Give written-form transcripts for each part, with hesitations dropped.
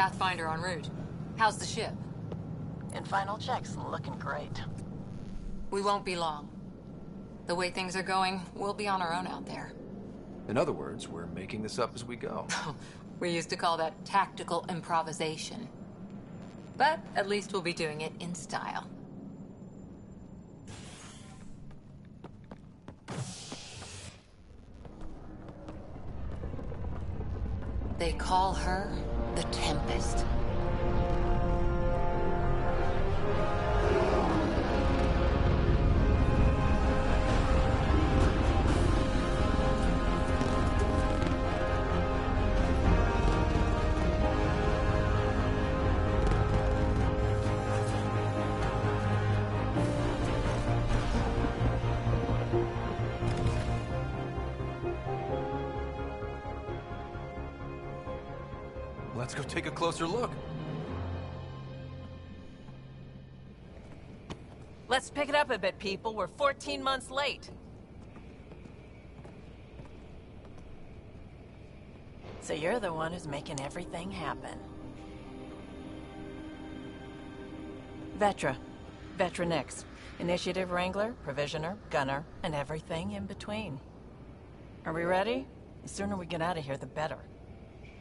Pathfinder en route. How's the ship? In final checks, looking great. We won't be long. The way things are going, we'll be on our own out there. In other words, we're making this up as we go. We used to call that tactical improvisation. But at least we'll be doing it in style. They call her the Tempest. Let's go take a closer look. Let's pick it up a bit, people. We're 14 months late. So you're the one who's making everything happen. Vetra. Vetra Nix. Initiative Wrangler, Provisioner, Gunner, and everything in between. Are we ready? The sooner we get out of here, the better.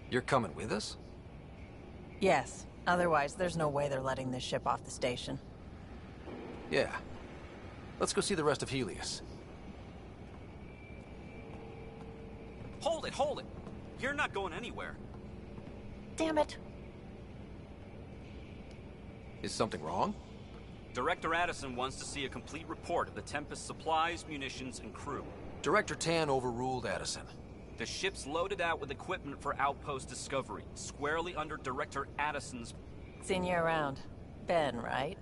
You're coming with us? Yes. Otherwise, there's no way they're letting this ship off the station. Yeah. Let's go see the rest of Helios. Hold it, hold it! You're not going anywhere. Damn it. Is something wrong? Director Addison wants to see a complete report of the Tempest's supplies, munitions, and crew. Director Tan overruled Addison. The ship's loaded out with equipment for outpost discovery, squarely under Director Addison's... Seen you around. Ben, right?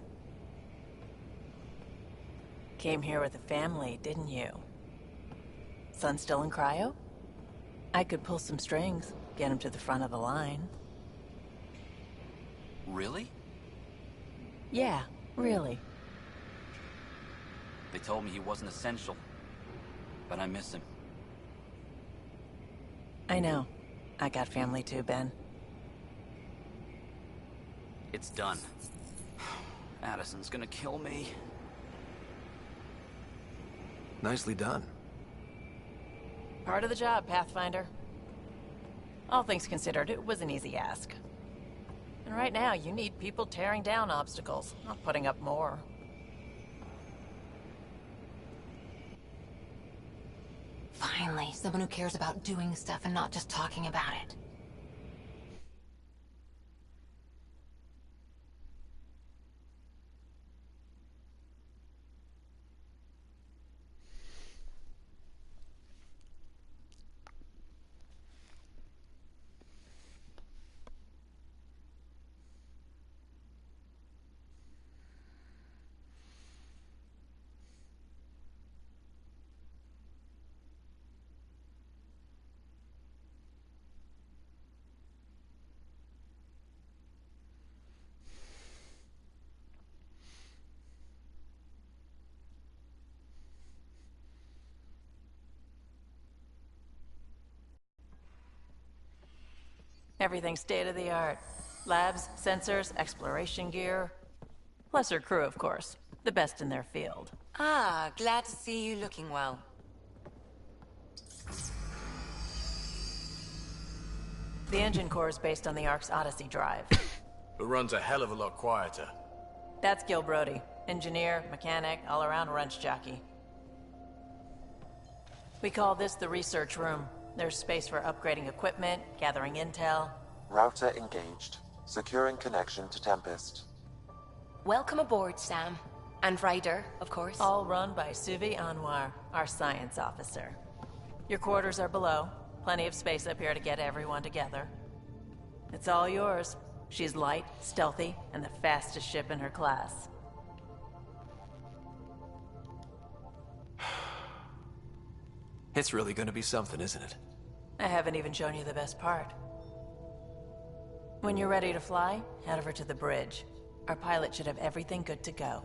Came here with a family, didn't you? Son still in cryo? I could pull some strings, get him to the front of the line. Really? Yeah, really. They told me he wasn't essential, but I miss him. I know. I got family too, Ben. It's done. Addison's gonna kill me. Nicely done. Part of the job, Pathfinder. All things considered, it was an easy ask. And right now, you need people tearing down obstacles, not putting up more. Finally, someone who cares about doing stuff and not just talking about it. Everything's state-of-the-art. Labs, sensors, exploration gear. Plus her crew, of course. The best in their field. Ah, glad to see you looking well. The engine core is based on the Ark's Odyssey drive. It runs a hell of a lot quieter. That's Gil Brody. Engineer, mechanic, all-around wrench jockey. We call this the research room. There's space for upgrading equipment, gathering intel. Router engaged. Securing connection to Tempest. Welcome aboard, Sam. And Ryder, of course. All run by Suvi Anwar, our science officer. Your quarters are below. Plenty of space up here to get everyone together. It's all yours. She's light, stealthy, and the fastest ship in her class. It's really gonna be something, isn't it? I haven't even shown you the best part. When you're ready to fly, head over to the bridge. Our pilot should have everything good to go.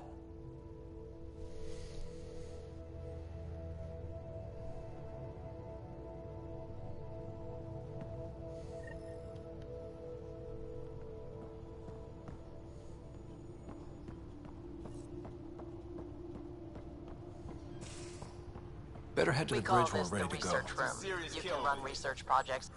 better head to We the call bridge when this we're the ready to go. research room. You can run research projects.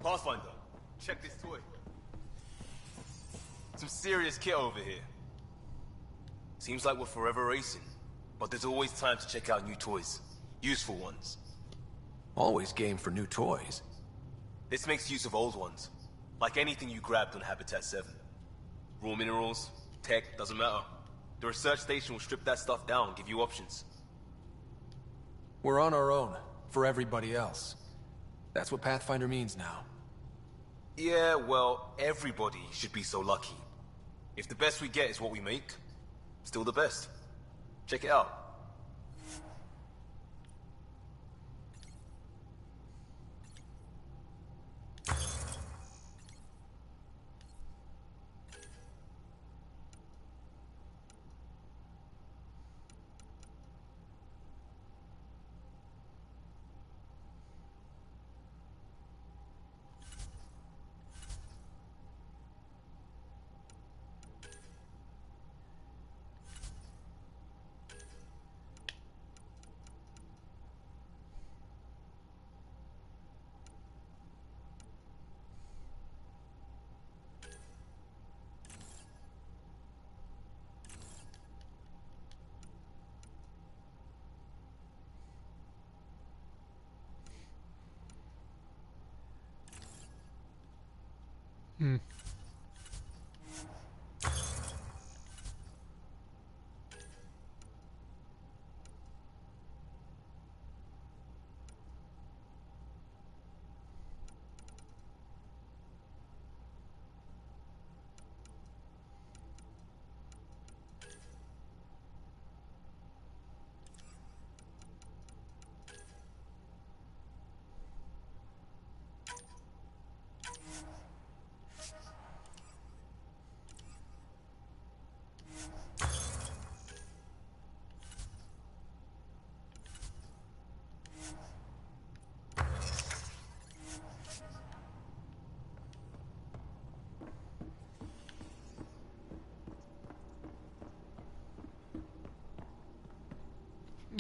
Pathfinder, check this toy. Some serious kit over here. Seems like we're forever racing, but there's always time to check out new toys. Useful ones. Always game for new toys. This makes use of old ones. Like anything you grabbed on Habitat 7. Raw minerals, tech, doesn't matter. The research station will strip that stuff down and give you options. We're on our own, for everybody else. That's what Pathfinder means now. Yeah, well, everybody should be so lucky. If the best we get is what we make, still the best. Check it out.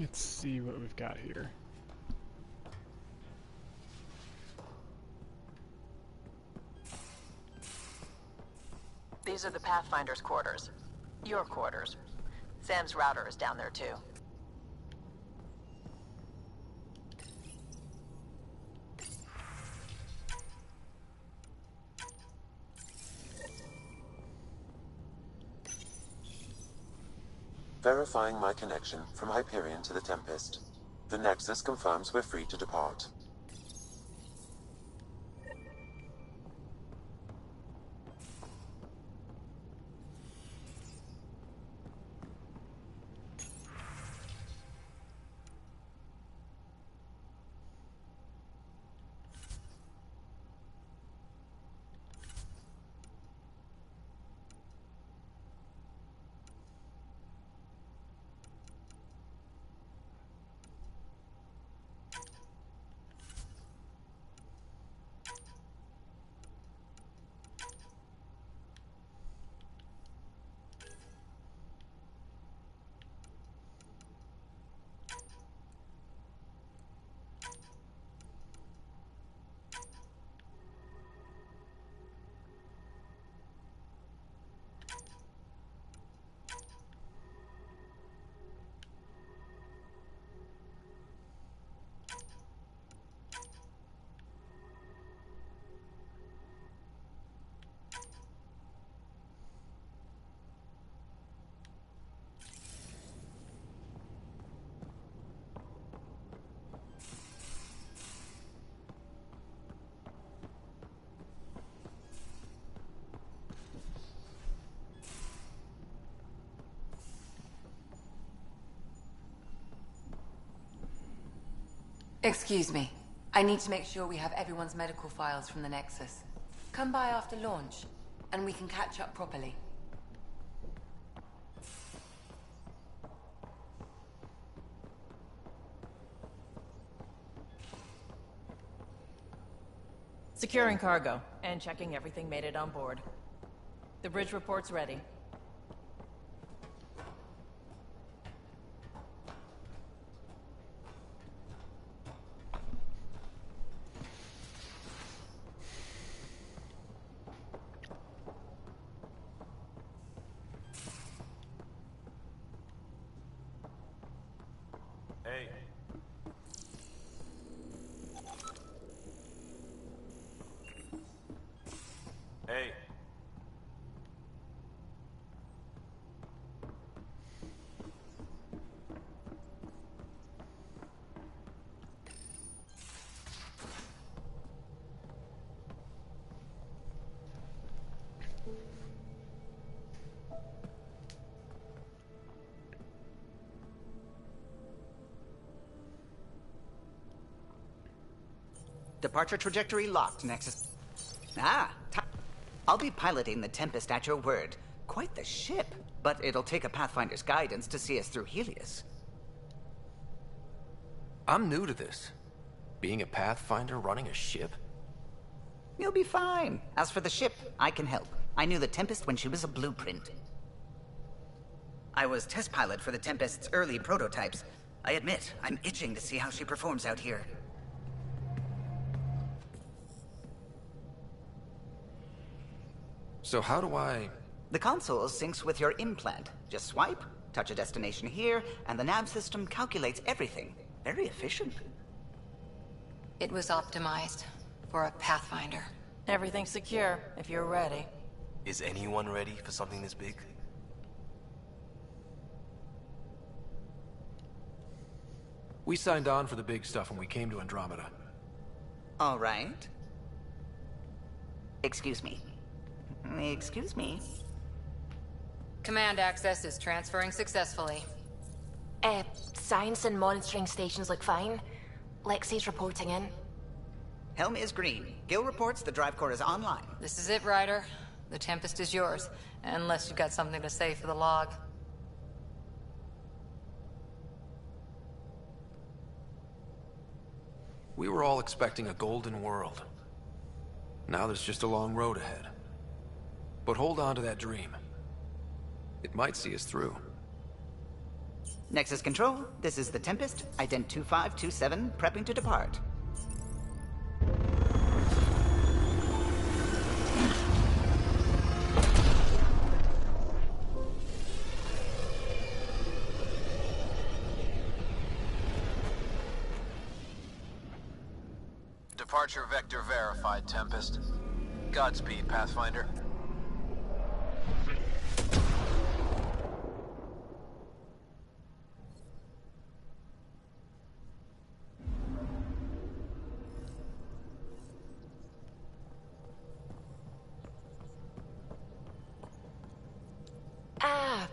Let's see what we've got here. These are the Pathfinder's quarters. Your quarters. Sam's router is down there too. Verifying my connection from Hyperion to the Tempest. The Nexus confirms we're free to depart. Excuse me. I need to make sure we have everyone's medical files from the Nexus. Come by after launch, and we can catch up properly. Securing cargo, and checking everything made it on board. The bridge report's ready. Hey. Hey. Departure trajectory locked, Nexus. I'll be piloting the Tempest at your word. Quite the ship. But it'll take a Pathfinder's guidance to see us through Helios. I'm new to this. Being a Pathfinder running a ship? You'll be fine. As for the ship, I can help. I knew the Tempest when she was a blueprint. I was test pilot for the Tempest's early prototypes. I admit, I'm itching to see how she performs out here. So how do I... The console syncs with your implant. Just swipe, touch a destination here, and the nav system calculates everything. Very efficient. It was optimized for a Pathfinder. Everything's secure, if you're ready. Is anyone ready for something this big? We signed on for the big stuff when we came to Andromeda. All right. Excuse me. Excuse me. Command access is transferring successfully. Science and monitoring stations look fine. Lexi's reporting in. Helm is green. Gil reports the drive core is online. This is it, Ryder. The Tempest is yours, unless you've got something to say for the log. We were all expecting a golden world. Now there's just a long road ahead. But hold on to that dream. It might see us through. Nexus Control, this is the Tempest. Ident 2527, prepping to depart. Departure vector verified, Tempest. Godspeed, Pathfinder.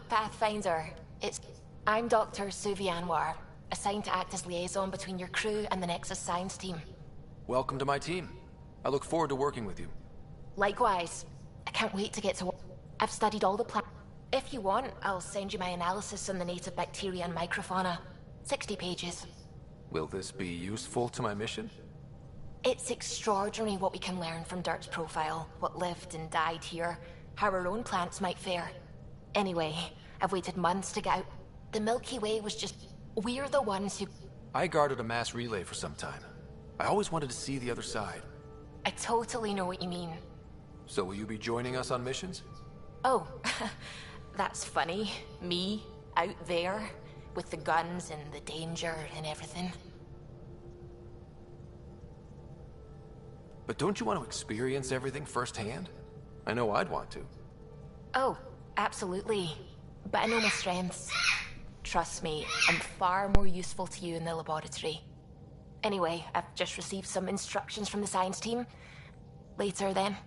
Pathfinder. I'm Dr. Suvi Anwar, assigned to act as liaison between your crew and the Nexus science team. Welcome to my team. I look forward to working with you. Likewise. I can't wait to get to work. I've studied all the If you want, I'll send you my analysis on the native bacteria and microfauna. 60 pages. Will this be useful to my mission? It's extraordinary what we can learn from Dirt's profile, what lived and died here, how our own plants might fare. Anyway, I've waited months to get out. The Milky Way was just... We're the ones who... I guarded a mass relay for some time. I always wanted to see the other side. I totally know what you mean. So will you be joining us on missions? Oh, that's funny. Me, out there, with the guns and the danger and everything. But don't you want to experience everything firsthand? I know I'd want to. Oh, absolutely. But I know my strengths. Trust me, I'm far more useful to you in the laboratory. Anyway, I've just received some instructions from the science team. Later, then.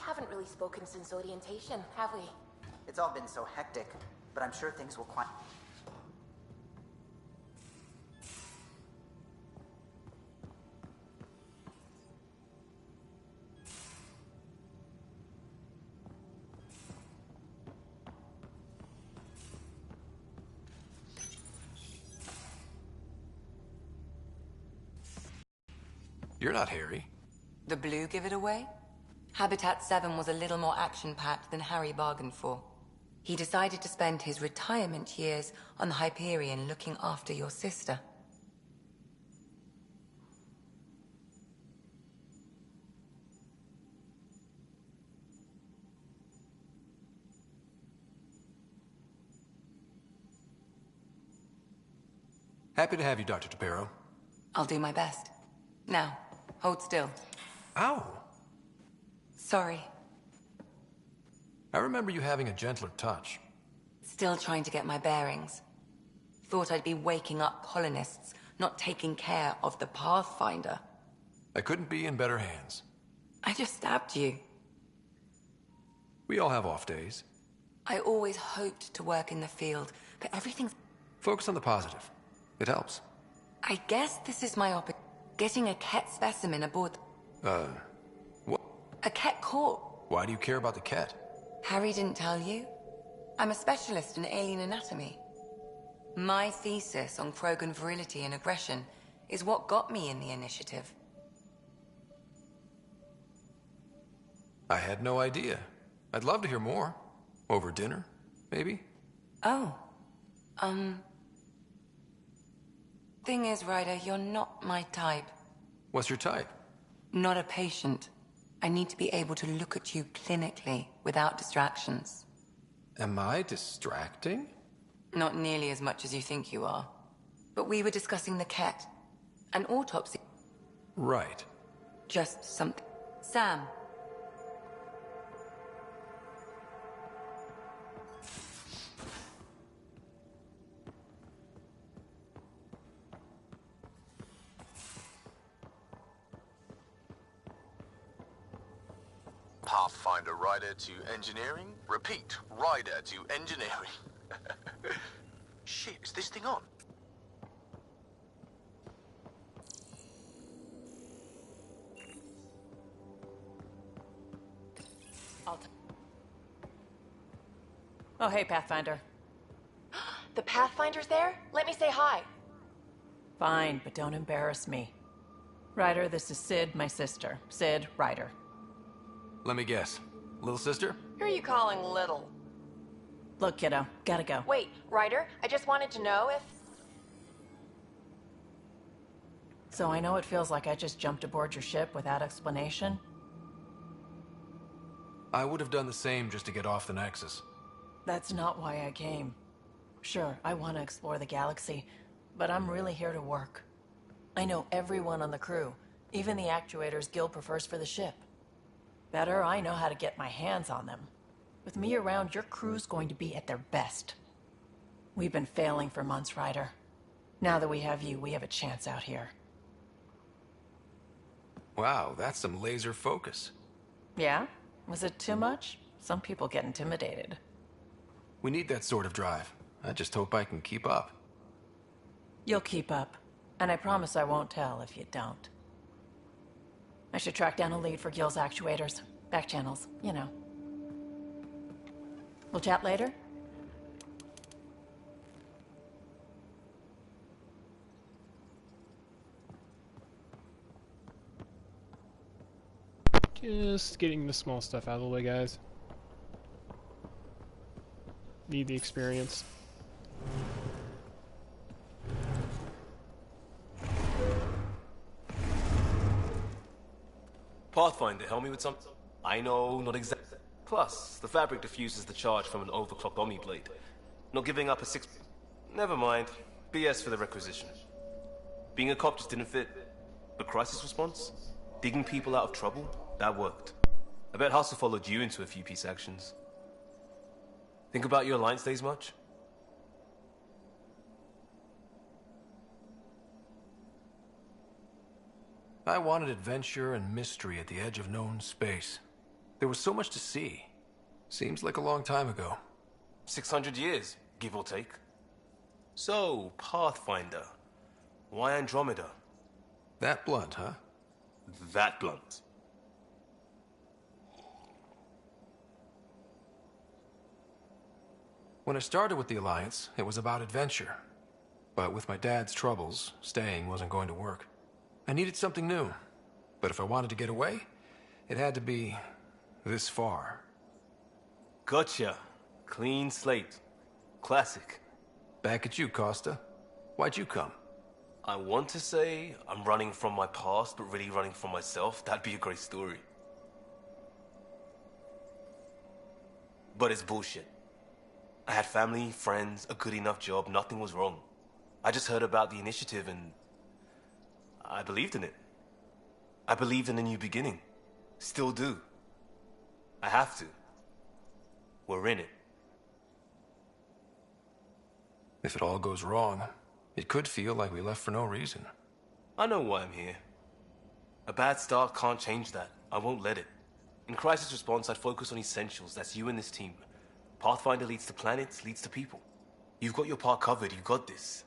haven't really spoken since orientation, have we? It's all been so hectic, but I'm sure things will quiet. You're not Harry. The blue give it away? Habitat 7 was a little more action-packed than Harry bargained for. He decided to spend his retirement years on the Hyperion looking after your sister. Happy to have you, Dr. Tapero. I'll do my best. Now, hold still. Ow! Sorry. I remember you having a gentler touch. Still trying to get my bearings. Thought I'd be waking up colonists, not taking care of the Pathfinder. I couldn't be in better hands. I just stabbed you. We all have off days. I always hoped to work in the field, but everything's... Focus on the positive. It helps. I guess this is my getting a Ket specimen aboard... What? A Ket core. Why do you care about the Ket? Harry didn't tell you? I'm a specialist in alien anatomy. My thesis on Krogan virility and aggression is what got me in the initiative. I had no idea. I'd love to hear more. Over dinner, maybe? Oh. Thing is, Ryder, you're not my type. What's your type? Not a patient. I need to be able to look at you clinically without distractions. Am I distracting? Not nearly as much as you think you are. But we were discussing the Ket. An autopsy. Right. Just something. Sam. Pathfinder rider to engineering? Repeat, rider to engineering. Shit, is this thing on? Oh, hey, Pathfinder. The Pathfinder's there? Let me say hi. Fine, but don't embarrass me. Ryder, this is Sid, my sister. Sid, Ryder. Let me guess. Little sister? Who are you calling little? Look, kiddo, gotta go. Wait, Ryder, I just wanted to know if... So I know it feels like I just jumped aboard your ship without explanation. I would have done the same just to get off the Nexus. That's not why I came. Sure, I want to explore the galaxy, but I'm really here to work. I know everyone on the crew, even the actuators Gil prefers for the ship. Better, I know how to get my hands on them. With me around, your crew's going to be at their best. We've been failing for months, Ryder. Now that we have you, we have a chance out here. Wow, that's some laser focus. Yeah? Was it too much? Some people get intimidated. We need that sort of drive. I just hope I can keep up. You'll keep up. And I promise I won't tell if you don't. I should track down a lead for Gil's actuators. Back channels, you know. We'll chat later? Just getting the small stuff out of the way, guys. Need the experience. Pathfinder, help me with something? I know, not exactly. Plus, the fabric diffuses the charge from an overclocked Omni blade. Not giving up a 6... Never mind. BS for the requisition. Being a cop just didn't fit. But crisis response? Digging people out of trouble? That worked. I bet Hustle followed you into a few peace actions. Think about your Alliance days much? I wanted adventure and mystery at the edge of known space. There was so much to see. Seems like a long time ago. 600 years, give or take. So, Pathfinder. Why Andromeda? That blunt, huh? That blunt. When I started with the Alliance, it was about adventure. But with my dad's troubles, staying wasn't going to work. I needed something new. But if I wanted to get away, it had to be this far. Gotcha. Clean slate. Classic. Back at you, Costa. Why'd you come? I want to say I'm running from my past, but really running from myself. That'd be a great story. But it's bullshit. I had family, friends, a good enough job, nothing was wrong. I just heard about the initiative and I believed in it. I believed in a new beginning. Still do. I have to. We're in it. If it all goes wrong, it could feel like we left for no reason. I know why I'm here. A bad start can't change that. I won't let it. In crisis response, I'd focus on essentials. That's you and this team. Pathfinder leads to planets, leads to people. You've got your part covered. You got this.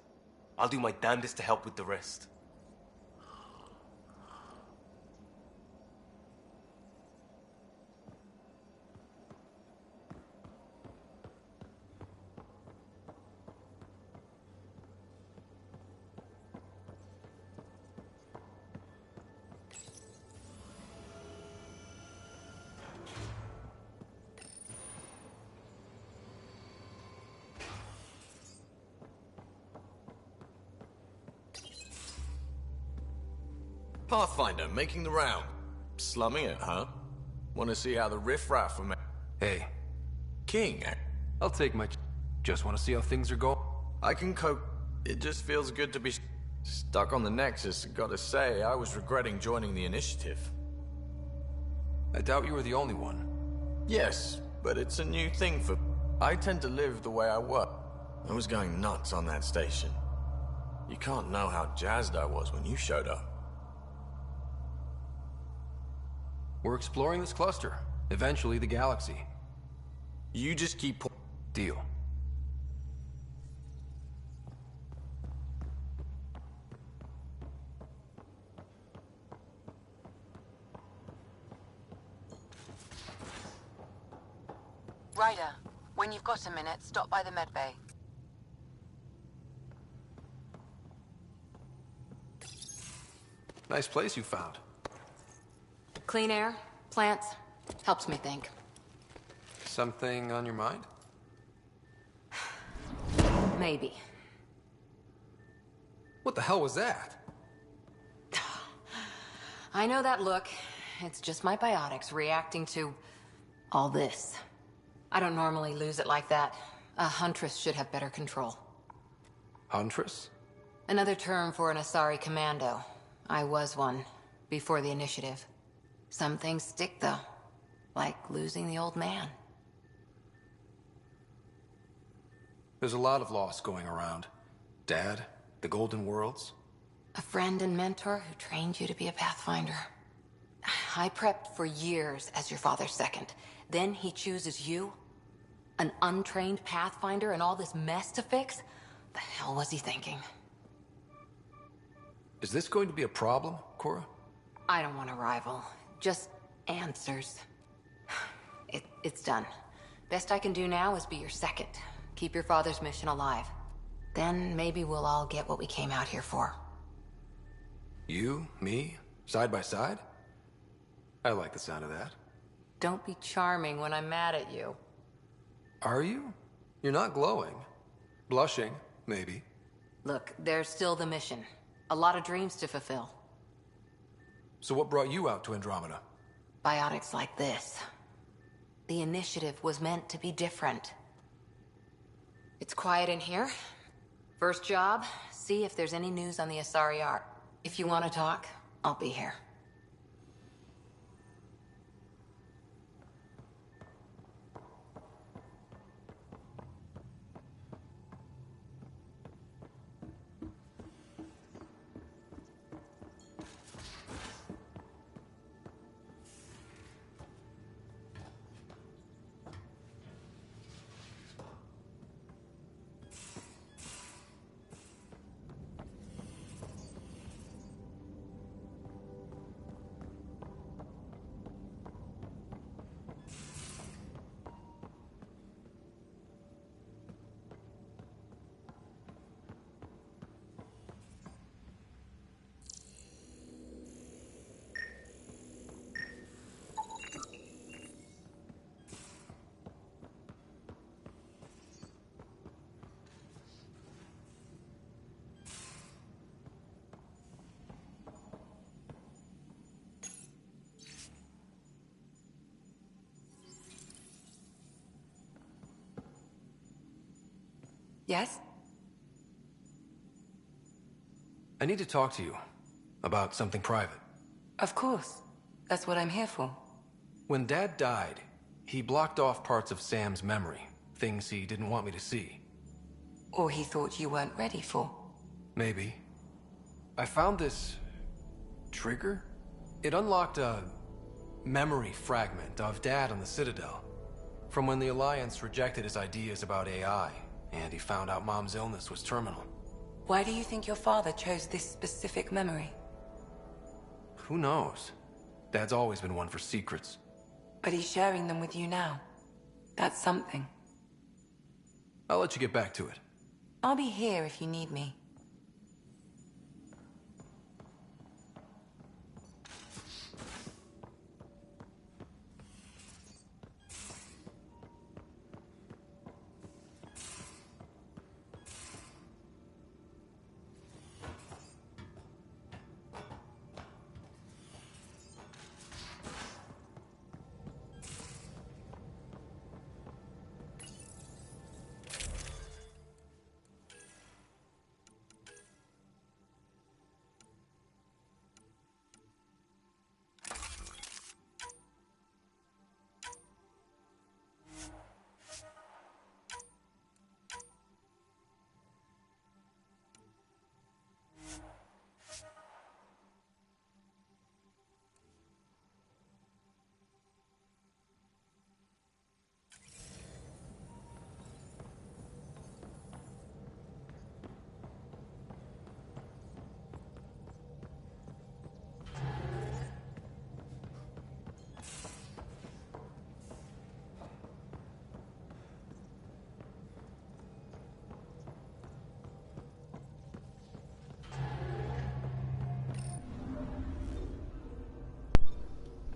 I'll do my damnedest to help with the rest. Pathfinder, making the round. Slumming it, huh? Want to see how the riffraff are Hey. King. I'll take my... Just want to see how things are going. I can cope. It just feels good to be stuck on the Nexus. Gotta say, I was regretting joining the initiative. I doubt you were the only one. Yes, but it's a new thing for... I tend to live the way I work. I was going nuts on that station. You can't know how jazzed I was when you showed up. We're exploring this cluster. Eventually the galaxy. You just keep... Deal. Ryder, when you've got a minute, stop by the medbay. Nice place you found. Clean air, plants, helps me think. Something on your mind? Maybe. What the hell was that? I know that look. It's just my biotics reacting to all this. I don't normally lose it like that. A huntress should have better control. Huntress? Another term for an Asari commando. I was one, before the initiative. Some things stick, though. Like losing the old man. There's a lot of loss going around. Dad, the Golden Worlds. A friend and mentor who trained you to be a Pathfinder. I prepped for years as your father's second. Then he chooses you? An untrained Pathfinder and all this mess to fix? The hell was he thinking? Is this going to be a problem, Cora? I don't want a rival. Just answers. It's done. Best I can do now is be your second. Keep your father's mission alive. Then maybe we'll all get what we came out here for. You, me, side by side? I like the sound of that. Don't be charming when I'm mad at you. Are you? You're not glowing. Blushing, maybe. Look, there's still the mission. A lot of dreams to fulfill. So what brought you out to Andromeda? Biotics like this. The initiative was meant to be different. It's quiet in here. First job, see if there's any news on the Asari art. If you want to talk, I'll be here. Yes? I need to talk to you about something private. Of course. That's what I'm here for. When Dad died, he blocked off parts of Sam's memory, things he didn't want me to see. Or he thought you weren't ready for. Maybe. I found this trigger. It unlocked a memory fragment of Dad on the Citadel, from when the Alliance rejected his ideas about AI, and he found out Mom's illness was terminal. Why do you think your father chose this specific memory? Who knows? Dad's always been one for secrets. But he's sharing them with you now. That's something. I'll let you get back to it. I'll be here if you need me.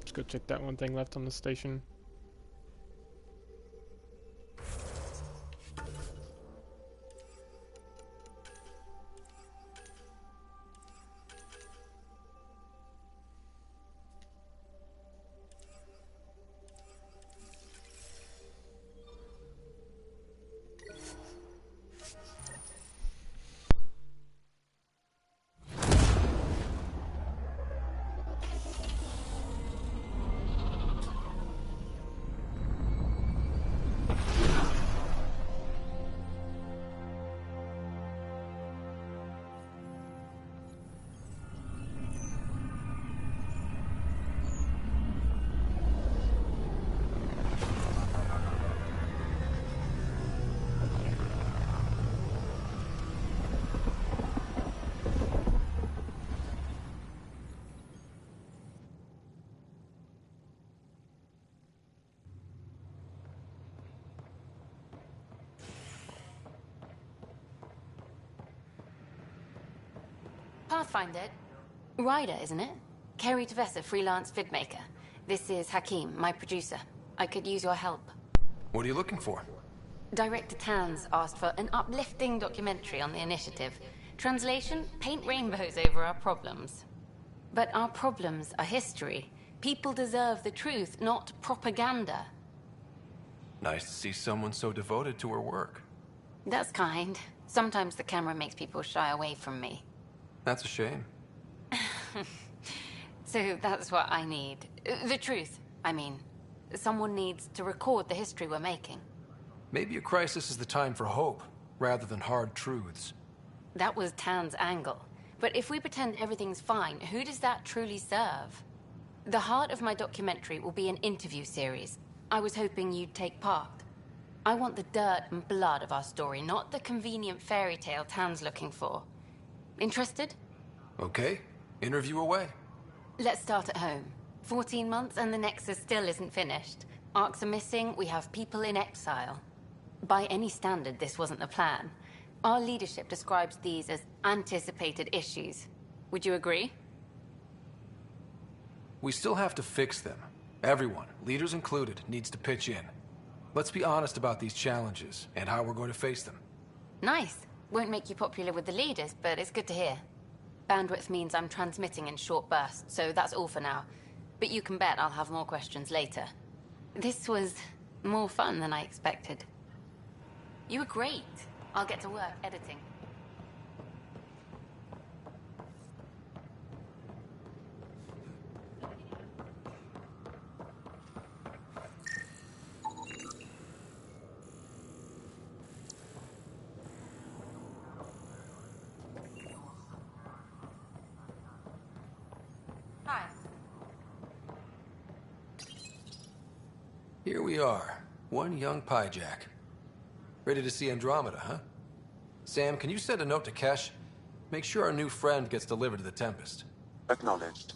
Let's go check that one thing left on the station. Pathfinder. Ryder, isn't it? Kerry Tavessa, freelance vidmaker. This is Hakim, my producer. I could use your help. What are you looking for? Director Tans asked for an uplifting documentary on the initiative. Translation, paint rainbows over our problems. But our problems are history. People deserve the truth, not propaganda. Nice to see someone so devoted to her work. That's kind. Sometimes the camera makes people shy away from me. That's a shame. So that's what I need. The truth, I mean. Someone needs to record the history we're making. Maybe a crisis is the time for hope, rather than hard truths. That was Tan's angle. But if we pretend everything's fine, who does that truly serve? The heart of my documentary will be an interview series. I was hoping you'd take part. I want the dirt and blood of our story, not the convenient fairy tale Tan's looking for. Interested? Okay, interview away. Let's start at home. 14 months and the Nexus still isn't finished. Arcs are missing, we have people in exile. By any standard, this wasn't the plan. Our leadership describes these as anticipated issues. Would you agree? We still have to fix them. Everyone, leaders included, needs to pitch in. Let's be honest about these challenges and how we're going to face them. Nice. Won't make you popular with the leaders, but it's good to hear. Bandwidth means I'm transmitting in short bursts, so that's all for now. But you can bet I'll have more questions later. This was more fun than I expected. You were great. I'll get to work editing. Hi. Here we are, one young Pyjack. Ready to see Andromeda, huh? Sam, can you send a note to Kesh? Make sure our new friend gets delivered to the Tempest. Acknowledged.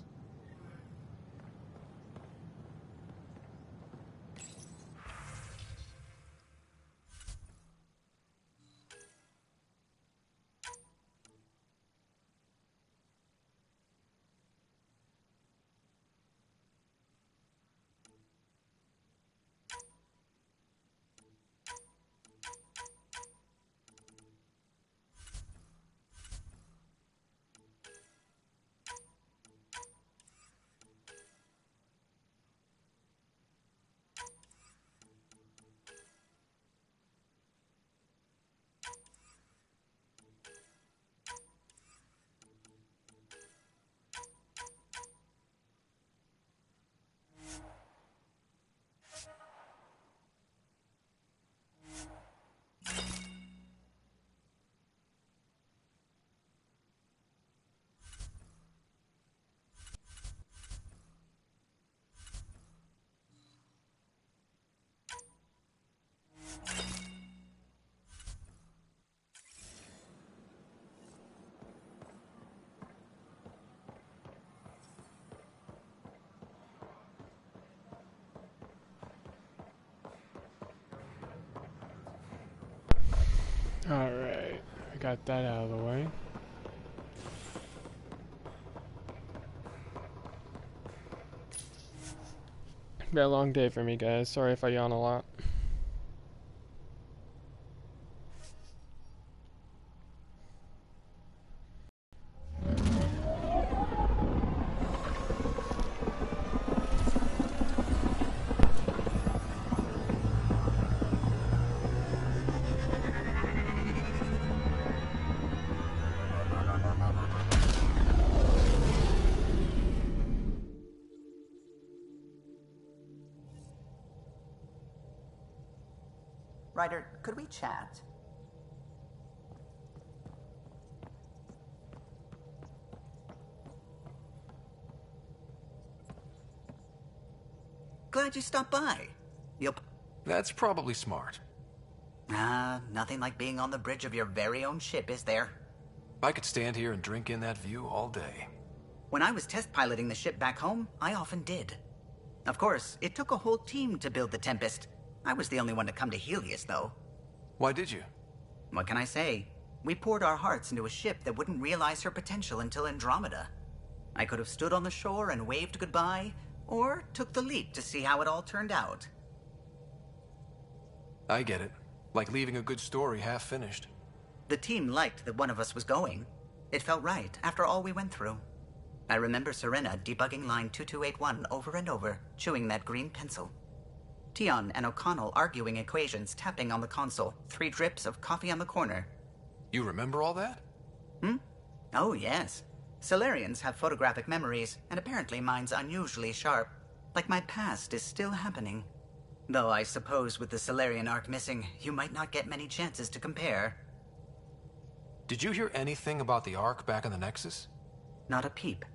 Alright, I got that out of the way. Been a long day for me, guys. Sorry if I yawn a lot. Ryder, could we chat? Glad you stopped by. Yep. That's probably smart. Nothing like being on the bridge of your very own ship, is there? I could stand here and drink in that view all day. When I was test piloting the ship back home, I often did. Of course, it took a whole team to build the Tempest. I was the only one to come to Helios, though. Why did you? What can I say? We poured our hearts into a ship that wouldn't realize her potential until Andromeda. I could have stood on the shore and waved goodbye, or took the leap to see how it all turned out. I get it. Like leaving a good story half-finished. The team liked that one of us was going. It felt right, after all we went through. I remember Serena debugging line 2281 over and over, chewing that green pencil. Tion and O'Connell arguing equations, tapping on the console, 3 drips of coffee on the corner. You remember all that? Oh, yes. Solarians have photographic memories, and apparently mine's unusually sharp. Like my past is still happening. Though I suppose with the Solarian arc missing, you might not get many chances to compare. Did you hear anything about the Ark back in the Nexus? Not a peep.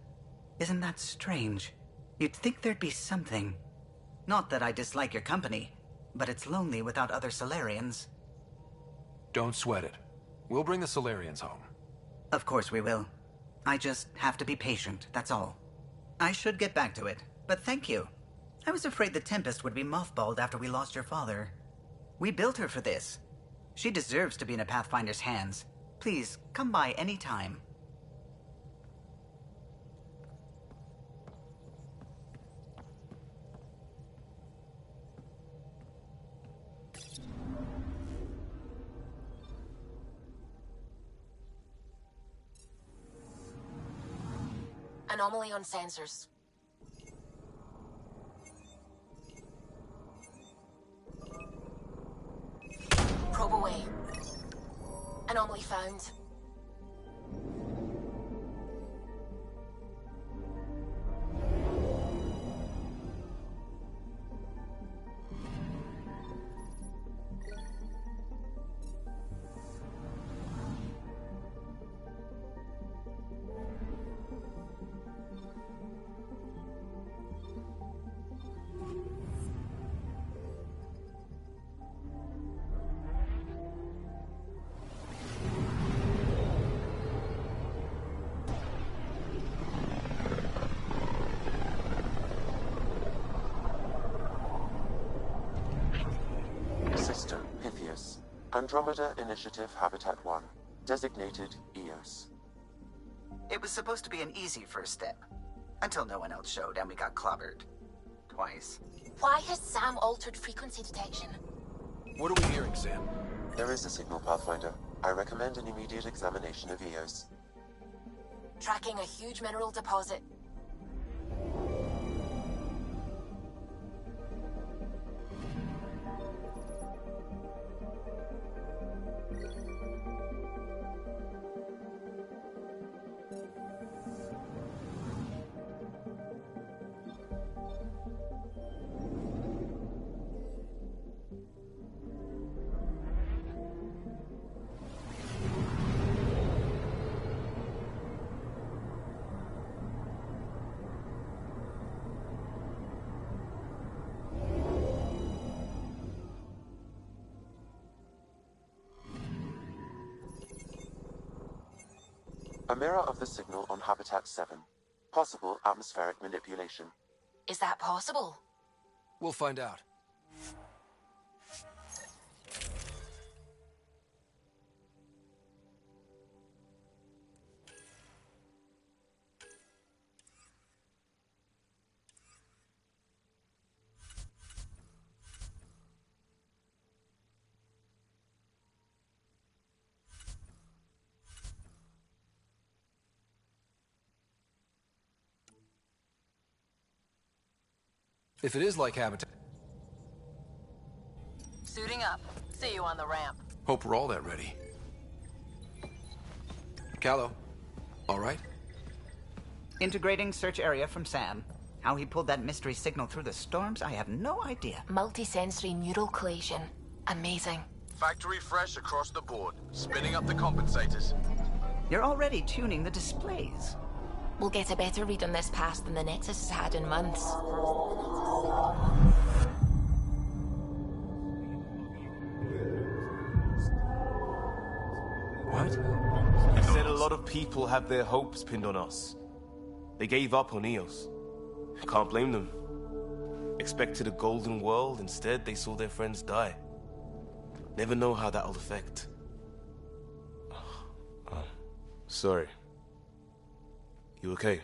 Isn't that strange? You'd think there'd be something. Not that I dislike your company, but it's lonely without other Solarians. Don't sweat it. We'll bring the Solarians home. Of course we will. I just have to be patient, that's all. I should get back to it, but thank you. I was afraid the Tempest would be mothballed after we lost your father. We built her for this. She deserves to be in a Pathfinder's hands. Please, come by any time. Anomaly on sensors. Probe away. Anomaly found. System Pythias. Andromeda Initiative Habitat 1. Designated EOS. It was supposed to be an easy first step. Until no one else showed and we got clobbered. Twice. Why has Sam altered frequency detection? What are we hearing, Sam? There is a signal, Pathfinder. I recommend an immediate examination of EOS. Tracking a huge mineral deposit. A mirror of the signal on Habitat 7. Possible atmospheric manipulation. Is that possible? We'll find out. If it is like Habitat... Suiting up. See you on the ramp. Hope we're all that ready. Callow, all right? Integrating search area from Sam. How he pulled that mystery signal through the storms, I have no idea. Multisensory neural collation. Amazing. Factory fresh across the board. Spinning up the compensators. You're already tuning the displays. We'll get a better read on this pass than the Nexus has had in months. What? You said a lot of people have their hopes pinned on us. They gave up on EOS. Can't blame them. Expected a golden world, instead they saw their friends die. Never know how that'll affect. Sorry. You okay?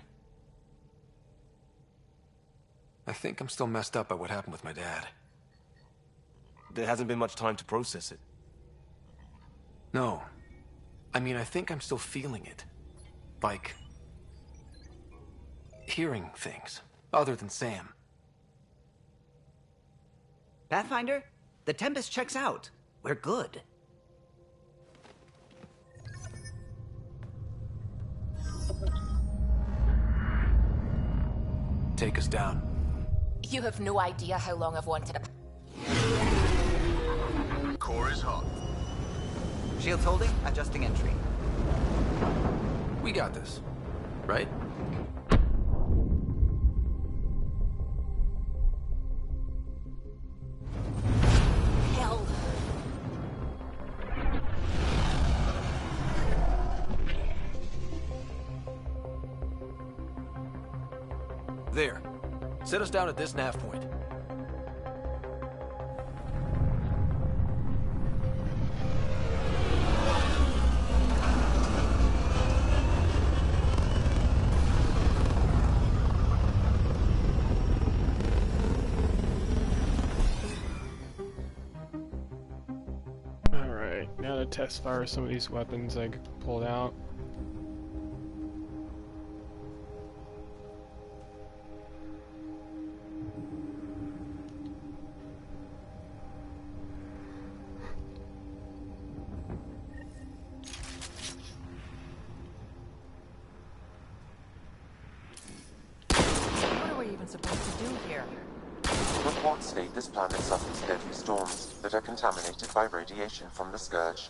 I think I'm still messed up by what happened with my dad. There hasn't been much time to process it. No. I mean, I think I'm still feeling it. Like... hearing things. Other than Sam. Pathfinder, the Tempest checks out. We're good. Take us down. You have no idea how long I've wanted a... Core is hot. Shields holding, adjusting entry. We got this. Right? Hell. There. Set us down at this nav point. Alright, now to test fire some of these weapons I pulled out. Reports state this planet suffers deadly storms that are contaminated by radiation from the Scourge.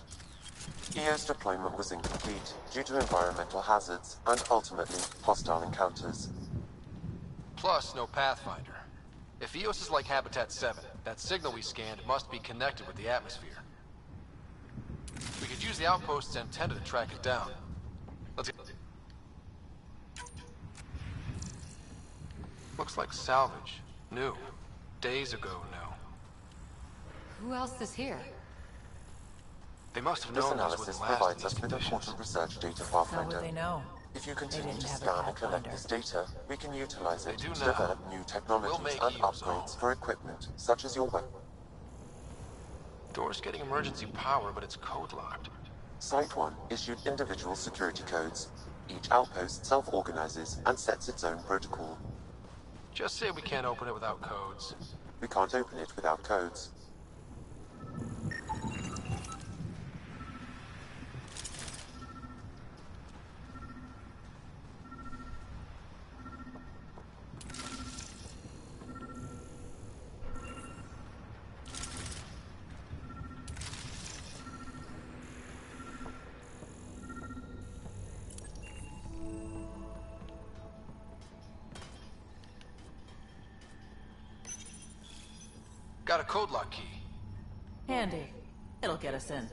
EO's deployment was incomplete due to environmental hazards and ultimately hostile encounters. Plus, no Pathfinder. If EOS is like Habitat 7, that signal we scanned must be connected with the atmosphere. We could use the outpost's antenna to track it down. Let's get... Looks like salvage. New. Days ago now. Who else is here? They must have This known this analysis wouldn't last in provides these us with conditions. important research data, How Pathfinder. would they know? If you They continue didn't to have a scan and collect Pathfinder. this data, we can utilize it They to do now. develop new technologies We'll make and EOS upgrades home. for equipment, such as your weapon. Door's getting emergency power, but it's code locked. Site 1 issued individual security codes. Each outpost self-organizes and sets its own protocol. Just say we can't open it without codes. We can't open it without codes. Got a code lock key. Handy. It'll get us in.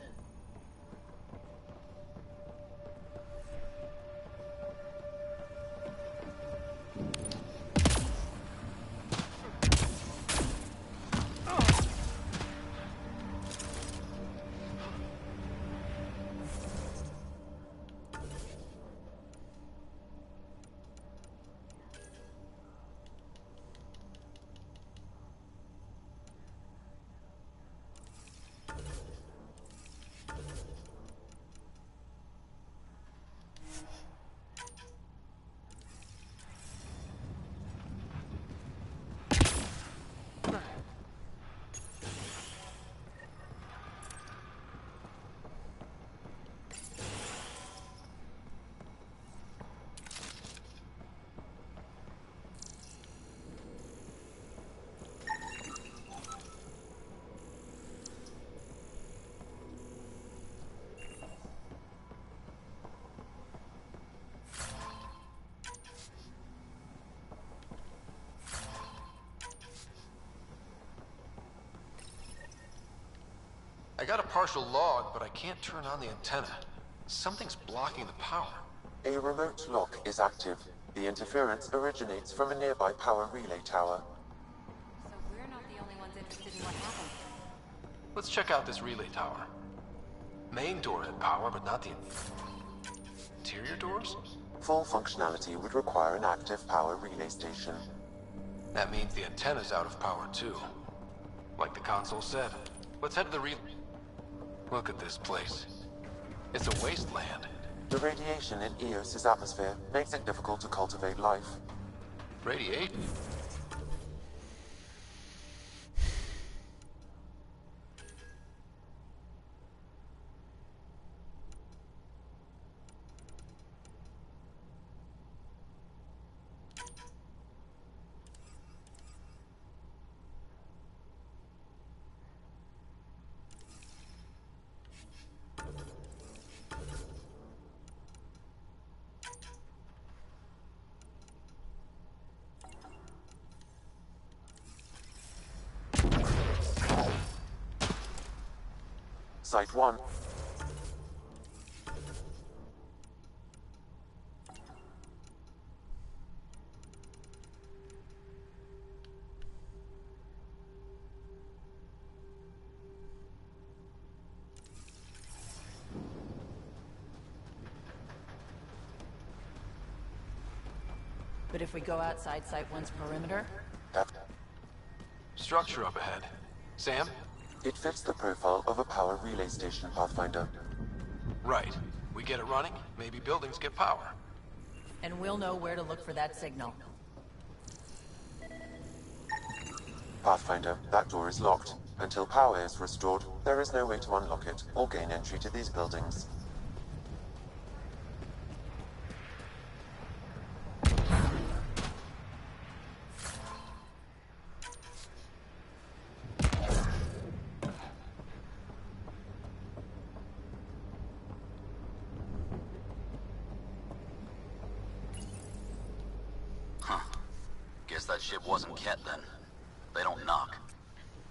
I got a partial log, but I can't turn on the antenna. Something's blocking the power. A remote lock is active. The interference originates from a nearby power relay tower. So we're not the only ones interested in what happened. Let's check out this relay tower. Main door had power, but not the interior doors? Full functionality would require an active power relay station. That means the antenna's out of power too. Like the console said. Let's head to the relay. Look at this place. It's a wasteland. The radiation in Eos's atmosphere makes it difficult to cultivate life. Radiation? Site 1. But if we go outside Site 1's perimeter, Structure up ahead. Sam? It fits the profile of a power relay station, Pathfinder. Right. We get it running, maybe buildings get power. and we'll know where to look for that signal. Pathfinder, that door is locked. Until power is restored, there is no way to unlock it or gain entry to these buildings. Guess that ship wasn't Ket then. They don't knock.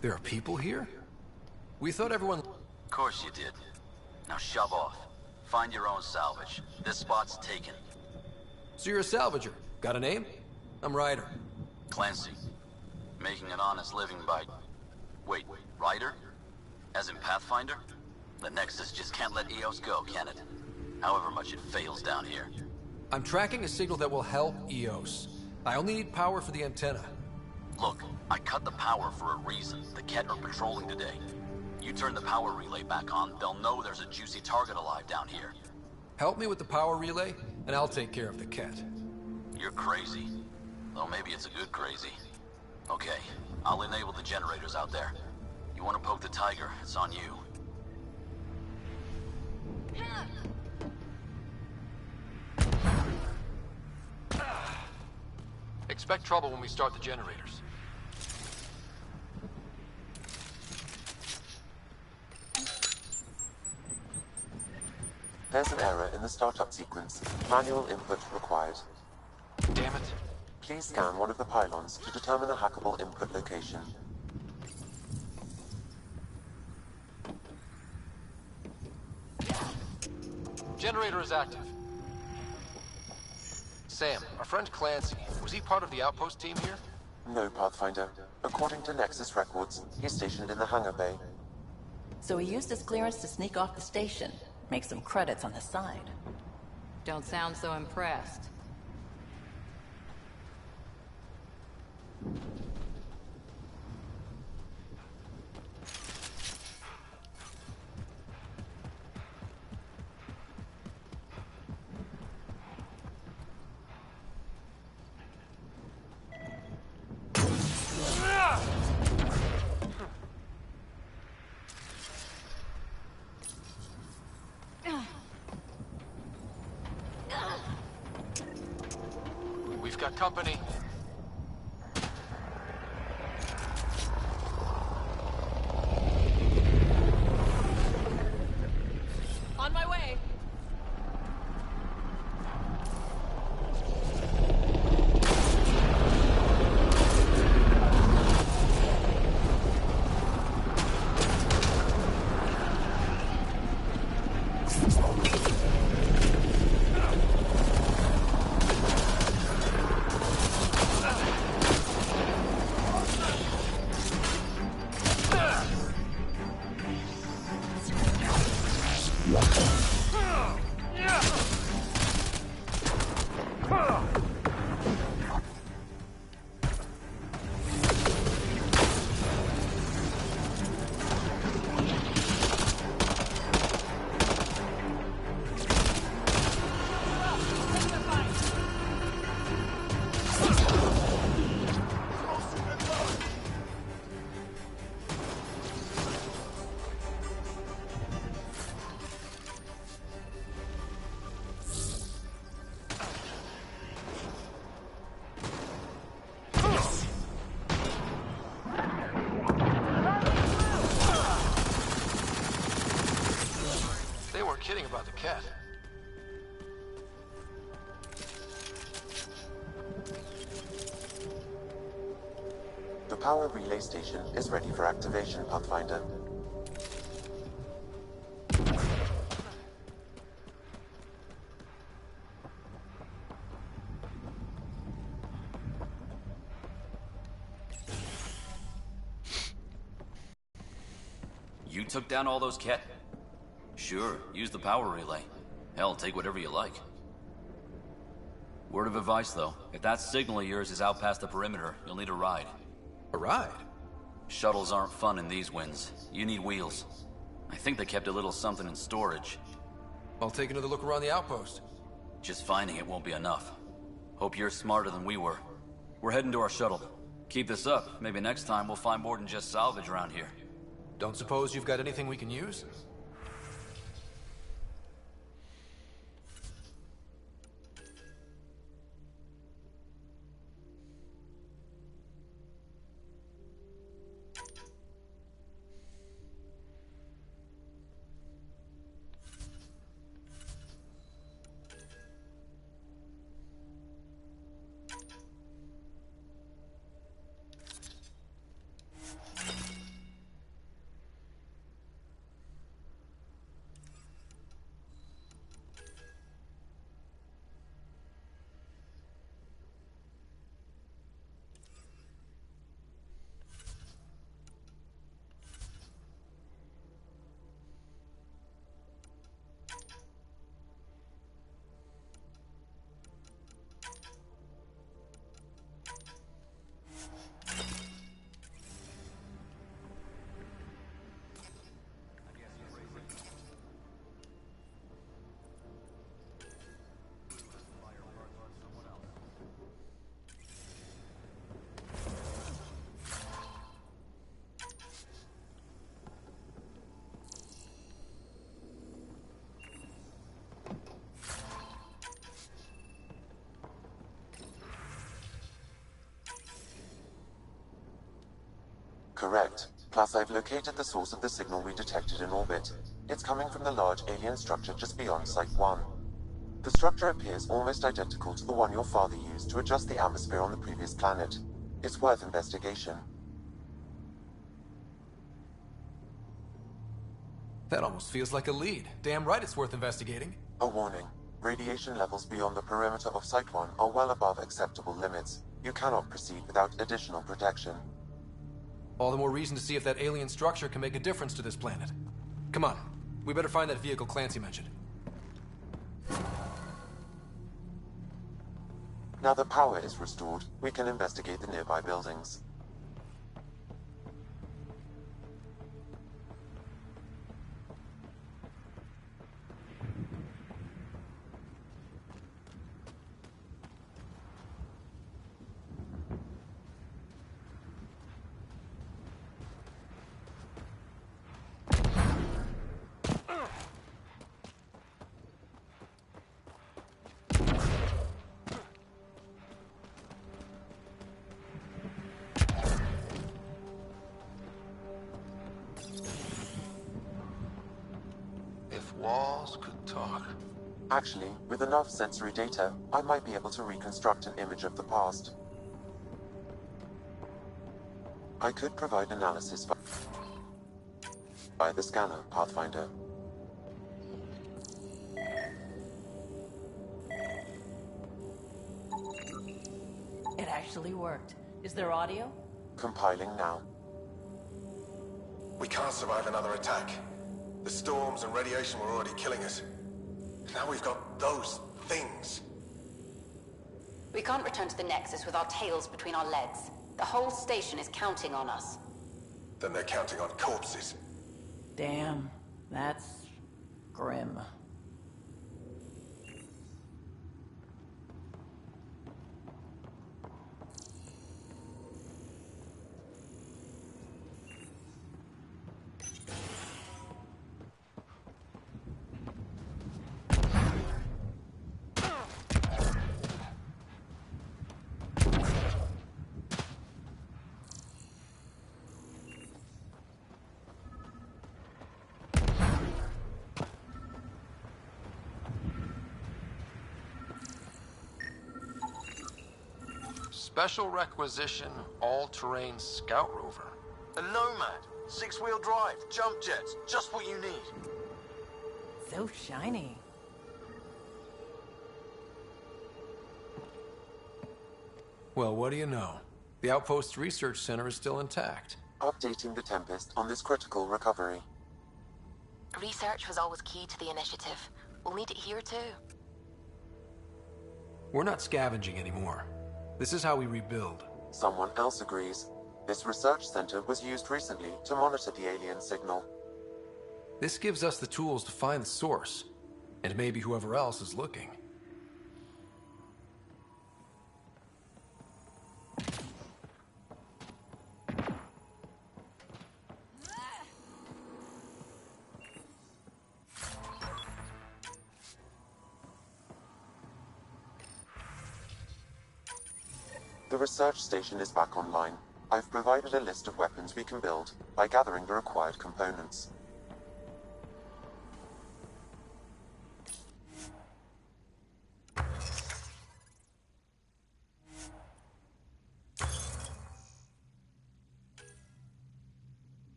There are people here? We thought everyone... Of course you did. Now shove off. Find your own salvage. This spot's taken. So you're a salvager. Got a name? I'm Ryder. Clancy. Making an honest living by... Wait, Ryder? As in Pathfinder? The Nexus just can't let EOS go, can it? However much it fails down here. I'm tracking a signal that will help EOS. I only need power for the antenna. Look, I cut the power for a reason. The Ket are patrolling today. You turn the power relay back on, they'll know there's a juicy target alive down here. Help me with the power relay, and I'll take care of the Ket. You're crazy. Though maybe it's a good crazy. Okay, I'll enable the generators out there. You want to poke the tiger, it's on you. Expect trouble when we start the generators. There's an error in the startup sequence. Manual input required. Damn it. Please scan one of the pylons to determine a hackable input location. Generator is active. Sam, our friend Clancy, was he part of the outpost team here? No, Pathfinder. According to Nexus records, he's stationed in the hangar bay. So he used his clearance to sneak off the station. Make some credits on the side. Don't sound so impressed. We've got company. On my way. They weren't kidding about the Ket. The power relay station is ready for activation, Pathfinder. You took down all those Ket? Sure, use the power relay. Hell, take whatever you like. Word of advice, though. If that signal of yours is out past the perimeter, you'll need a ride. A ride? Shuttles aren't fun in these winds. You need wheels. I think they kept a little something in storage. I'll take another look around the outpost. Just finding it won't be enough. Hope you're smarter than we were. We're heading to our shuttle. Keep this up. Maybe next time we'll find more than just salvage around here. Don't suppose you've got anything we can use? Correct. Plus, I've located the source of the signal we detected in orbit. It's coming from the large alien structure just beyond Site 1. The structure appears almost identical to the one your father used to adjust the atmosphere on the previous planet. It's worth investigation. That almost feels like a lead. Damn right it's worth investigating. A warning. Radiation levels beyond the perimeter of Site 1 are well above acceptable limits. You cannot proceed without additional protection. All the more reason to see if that alien structure can make a difference to this planet. Come on. We better find that vehicle Clancy mentioned. Now that power is restored, we can investigate the nearby buildings. Walls could talk. Actually, with enough sensory data, I might be able to reconstruct an image of the past. I could provide analysis by the scanner, Pathfinder. It actually worked. Is there audio? Compiling now. We can't survive another attack. The storms and radiation were already killing us. Now we've got those things. We can't return to the Nexus with our tails between our legs. The whole station is counting on us. Then they're counting on corpses. Damn, that's grim. Special requisition, all-terrain scout rover. A Nomad. 6-wheel drive, jump jets, just what you need. So shiny. Well, what do you know? The Outpost Research Center is still intact. Updating the Tempest on this critical recovery. Research was always key to the initiative. We'll need it here too. We're not scavenging anymore. This is how we rebuild. Someone else agrees. This research center was used recently to monitor the alien signal. This gives us the tools to find the source, and maybe whoever else is looking. The research station is back online. I've provided a list of weapons we can build by gathering the required components.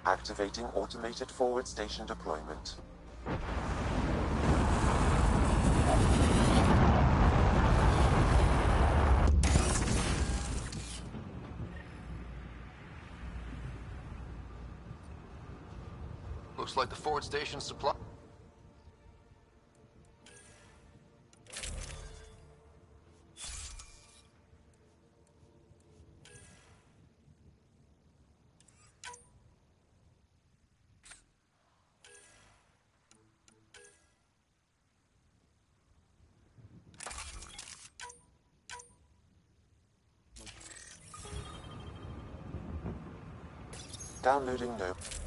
Activating automated forward station deployment. Looks like the forward station supply. Downloading note.